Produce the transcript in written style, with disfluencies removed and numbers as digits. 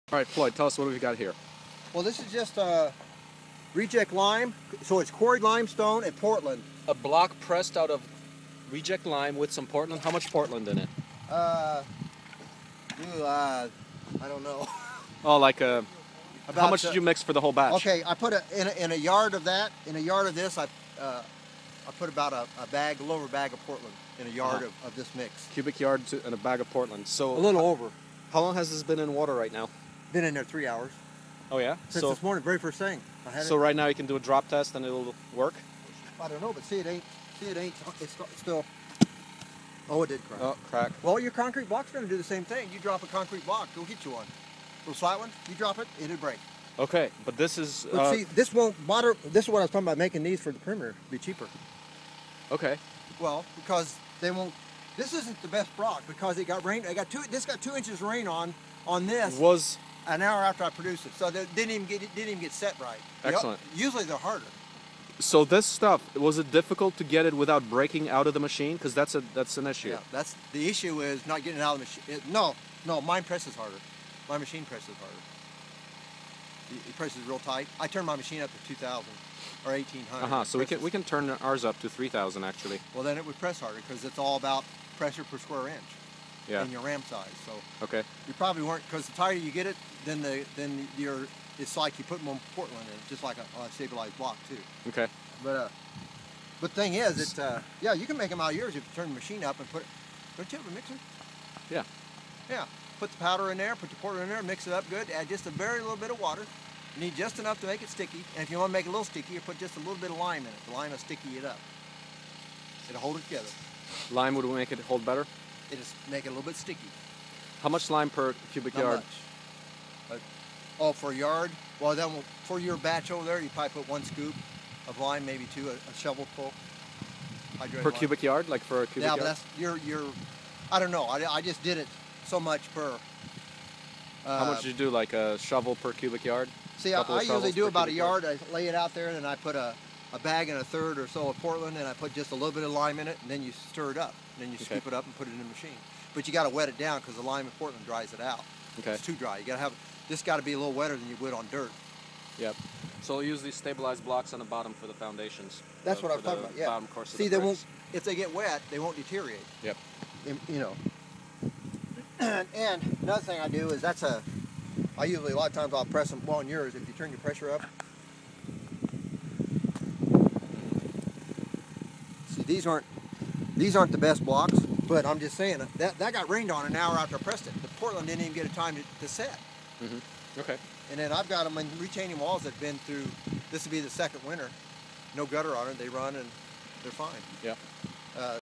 All right, Floyd, tell us what we've got here. Well, this is just reject lime, so it's quarried limestone and Portland. A block pressed out of reject lime with some Portland. How much Portland in it? I don't know. Oh, like a. How much did you mix for the whole batch? Okay, I put in a yard of that. In a yard of this, I put about a little over a bag of Portland in a yard of this mix. Cubic yard and a bag of Portland. So a little over. How long has this been in water right now? Been in there 3 hours. Oh yeah. Since this morning, very first thing. So right now you can do a drop test and it'll work. I don't know, but see, it ain't. It's still. Oh, it did crack. Oh, crack. Well, your concrete block's going to do the same thing. You drop a concrete block, go get you one. Little slight one, you drop it, it'll break. Okay, but this is. But see, this won't bother. This is what I was talking about, making these for the perimeter be cheaper. Okay. Well, because they won't. This isn't the best block because it got rain. This got 2 inches of rain on this. Was an hour after I produced it, so it didn't even get set right. Excellent. Usually they're harder. So this stuff, was it difficult to get it without breaking out of the machine? Because that's an issue. Yeah, that's the issue is not getting it out of the machine. No, mine presses harder. My machine presses harder. It presses real tight. I turn my machine up to 2,000 or 1,800. So we can turn ours up to 3,000 actually. Well, then it would press harder because it's all about pressure per square inch. Yeah. And your ram size. So okay. You probably weren't, because the tighter you get it, then it's like you put more Portland in it, just like a stabilized block too. Okay. But the thing is, yeah, you can make them out of yours if you turn the machine up and put it. Don't you have a mixer? Yeah. Yeah. Put the powder in there, put the Portland in there, mix it up good. Add just a very little bit of water. You need just enough to make it sticky. And if you want to make it a little sticky, you put just a little bit of lime in it. The lime will sticky it up. It'll hold it together. Lime would make it hold better? It'll make it a little bit sticky. How much lime per cubic yard? Much. Oh, for a yard? Well, then for your batch over there, you probably put 1 scoop of lime, maybe 2, a shovelful. Per cubic yard? Like for a cubic yard? Yeah, but that's, I don't know. I just did it so much per. How much did you do, like a shovel per cubic yard? See, I usually do about a yard. I lay it out there, and then I put a bag and a third or so of Portland, and I put just a little bit of lime in it, and then you stir it up. And then you scoop it up and put it in the machine. But you got to wet it down because the lime and Portland dries it out. Okay. It's too dry. You got to have this. Got to be a little wetter than you would on dirt. Yep. So we'll use these stabilized blocks on the bottom for the foundations. That's what I was talking about. Yeah. Bottom course of See, the they won't. If they get wet, they won't deteriorate. Yep. You know. And another thing I do is I usually a lot of times I'll press them. Well, on yours, if you turn your pressure up. See, these aren't the best blocks, but I'm just saying that got rained on an hour after I pressed it. The Portland didn't even get a time to set. Mm-hmm. Okay. And then I've got them in retaining walls that've been through. This will be the second winter. No gutter on it. They run and they're fine. Yeah.